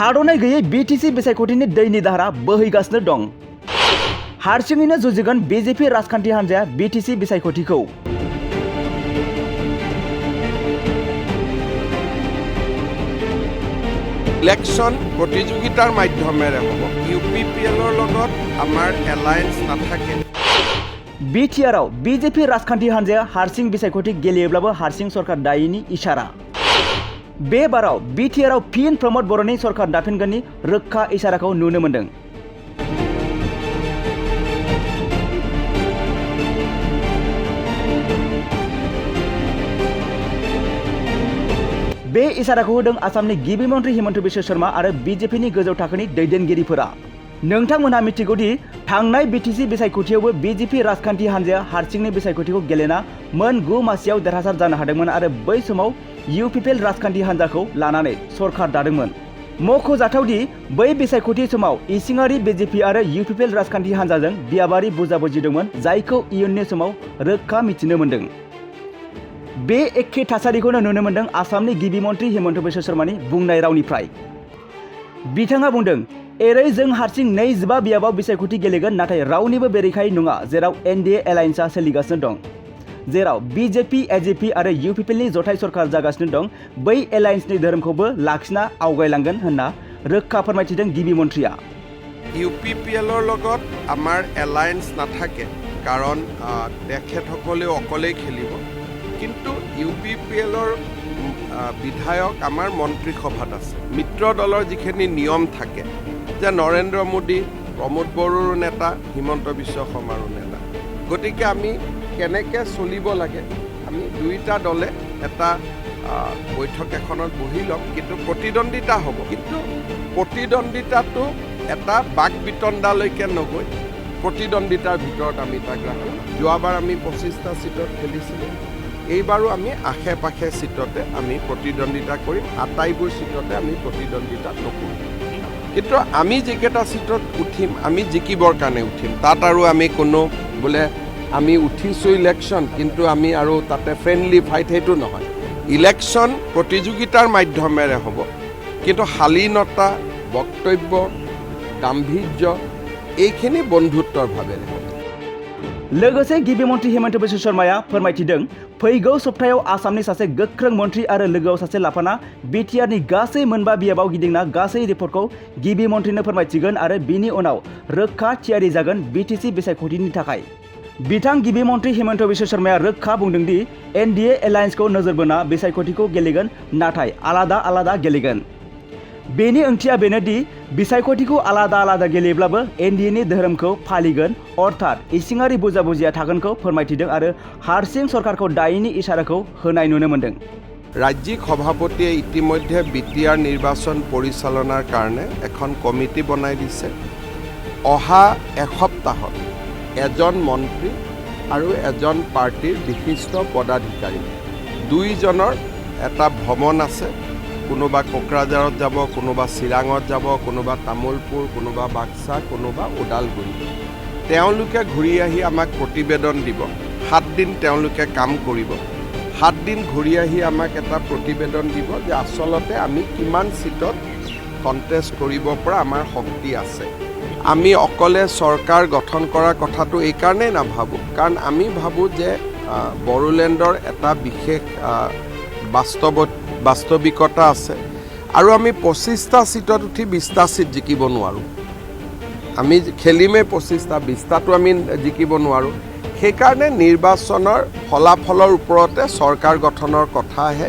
थाद'नाय गैयै बिटिसि बिसायख'थिनि दैनि दाहारा बोहैगासिनो दं। हारसिङैनो जुजिगोन बिजेपि राजखान्थि हान्जाया बिटिसि बिसायख'थिखौ। ইলেকশ্যন প্ৰতিযোগিতাৰ মাধ্যমেৰে হ'ব। UPPLৰ লগত আমাৰ এলায়েন্স নাথাকে। बिटिआरआव बिजेपि राजखान्थि हान्जाया हारसिं बिसायख'थि गेलेयोब्लाबो हारसिं सरकार दायैनि इसारा। बे बाराव बिटिआरआव फिन प्रमद बर'नि सरकार दाफिनगोननि रोखा इसाराखौ नुनो मोन्दों। बे इसाराखौ होदों आसामनि गिबि मन्त्रि हिमन्त बिश्व शर्मा आरो बिजेपिनि गोजौ थाखोनि दैदेनगिरिफोरा। नोंथांमोनहा मिथिगौदि थांनाय बिटिसि बिसायख'थियावबो बिजेपि राजखान्थि हान्जाया हारसिंनि बिसायख'थिखौ गेलेना मोन 9 मासियाव देरहासार जानो हादोंमोन आरो बै समाव UPPL राजखान्थि हान्जाखौ लानानै सरकार दादोंमोन। मख'जाथावदि बै बिसायख'थि समाव इसिङारि बिजेपि आरो UPPL राजखान्थि हान्जाजों बियाबारि बुजाबुजि दंमोन, जायखौ इयुननि समाव रोखा मिथिनो मोन्दों। बे एखे थासारिखौनो नुनो मोन्दों आसामनि गिबि मन्त्रि हिमन्त बिश्व शर्मानि बुंनाय रावनिफ्राय। बिथाङा बुंदों, एरै जों हारसिं 25 बियाबाव बिसायख'थि गेलेगोन, नाथाय रावनिबो बेरेखायै नङा, जेराव NDA एलायन्सआ सोलिगासिनो दं, जेराव बिजेपि एजेपि आरो UPPLनि जथाय सरकार जागासिनो दं। बै एलायन्सनि धोरोमखौबो लाखिना आवगायलांगोन होनना रोखा फोरमायथिदों गिबि मन्त्रिया। UPPLৰ লগত আমাৰ এলায়েন্স নাথাকে, কাৰণ তেখেতসকলেও অকলেই খেলিব। কিন্তু UPPLৰ বিধায়ক আমাৰ মন্ত্ৰীসভাত আছে। মিত্ৰ দলৰ যিখিনি নিয়ম থাকে, যে নৰেন্দ্ৰ মোদী, প্ৰমোদ বড়োৰো নেতা, হিমন্ত বিশ্ব শৰ্মাৰো নেতা, গতিকে আমি কেনেকৈ চলিব লাগে, আমি দুয়োটা দলে এটা বৈঠক এখনত বহি ল'ম। কিন্তু প্ৰতিদ্বন্দ্বিতা হ'ব, কিন্তু প্ৰতিদ্বন্দ্বিতাটো এটা বাক বিতণ্ডালৈকে নগৈ প্ৰতিদ্বন্দ্বিতাৰ ভিতৰত আমি তাক ৰাখোঁ। যোৱাবাৰ আমি 25টা ছিটত খেলিছিলোঁ, এইবাৰো আমি আশে পাশে ছিটতে আমি প্ৰতিদ্বন্দ্বিতা কৰিম। আটাইবোৰ ছিটতে আমি প্ৰতিদ্বন্দ্বিতা নকৰোঁ, কিন্তু আমি যিকেইটা ছিটত উঠিম, আমি জিকিবৰ কাৰণে উঠিম। তাত আৰু আমি কোনো বোলে আমি উঠিছোঁ ইলেকশ্যন, কিন্তু আমি আৰু তাতে ফ্ৰেণ্ডলি ফাইট, সেইটো নহয়। ইলেকশ্যন প্ৰতিযোগিতাৰ মাধ্যমেৰে হ'ব, কিন্তু শালীনতা, বক্তব্য, গাম্ভীৰ্য এইখিনি বন্ধুত্বৰ ভাৱেৰে হ'ব। लोगोसे गिबि मन्त्रि हिमन्त बिश्व शर्माया फोरमायथिदों, फैगौ सप्तायाव आसामनि सासे गोख्रों मन्त्रि आरो लोगोआव सासे लाफाना बिटिआरनि गासै 5 बियाबाव गिदिंना गासै रिपर्टखौ गिबि मन्त्रिनो फोरमायथिगोन आरो बिनि उनाव रोखा थियारि जागोन बिटिसि बिसायख'थिनि थाखाय। बिथां गिबि मन्त्रि हिमन्त बिश्व शर्माया रोखा बुंदोंदि NDA एलायन्सखौ नोजोर बोना बिसायख'थिखौ गेलेगोन, नाथाय आलादा आलादा गेलेगोन। बेनि ओंथिया बेनोदि बिसायख'थिखौ आलादा आलादा गेलेब्लाबो NDAनि धोरोमखौ फालिगोन, अर्थात इसिङारि बुजाबुजिया थागोनखौ फोरमायथिदों आरो हारसिं सरकारखौ दायैनि इसाराखौ होनाय नुनो मोन्दों। ৰাজ্যিক সভাপতিয়ে ইতিমধ্যে বিটিআৰ নিৰ্বাচন পৰিচালনাৰ কাৰণে এখন কমিটি বনাই দিছে। অহা এসপ্তাহত এজন মন্ত্ৰী আৰু এজন পাৰ্টিৰ বিশিষ্ট পদাধিকাৰী দুইজনৰ এটা ভ্ৰমণ আছে। কোনোবা কোকৰাঝাৰত যাব, কোনোবা চিৰাঙত যাব, কোনোবা তামোলপুৰ, কোনোবা বাক্সা, কোনোবা ওদালগুৰি। তেওঁলোকে ঘূৰি আহি আমাক প্ৰতিবেদন দিব। 7 দিন তেওঁলোকে কাম কৰিব। 7 দিন ঘূৰি আহি আমাক এটা প্ৰতিবেদন দিব যে আচলতে আমি কিমান ছিটত কণ্টেষ্ট কৰিব পৰা আমাৰ শক্তি আছে। আমি অকলে চৰকাৰ গঠন কৰা কথাটো এইকাৰণেই নাভাবোঁ, কাৰণ আমি ভাবোঁ যে বড়োলেণ্ডৰ এটা বিশেষ বাস্তৱিকতা আছে আৰু আমি 25টা ছিটত উঠি 20টা ছিট জিকিব নোৱাৰোঁ। আমি খেলিমেই 25টা, 20টাটো আমি জিকিব নোৱাৰোঁ। সেইকাৰণে নিৰ্বাচনৰ ফলাফলৰ ওপৰতে চৰকাৰ গঠনৰ কথা আহে।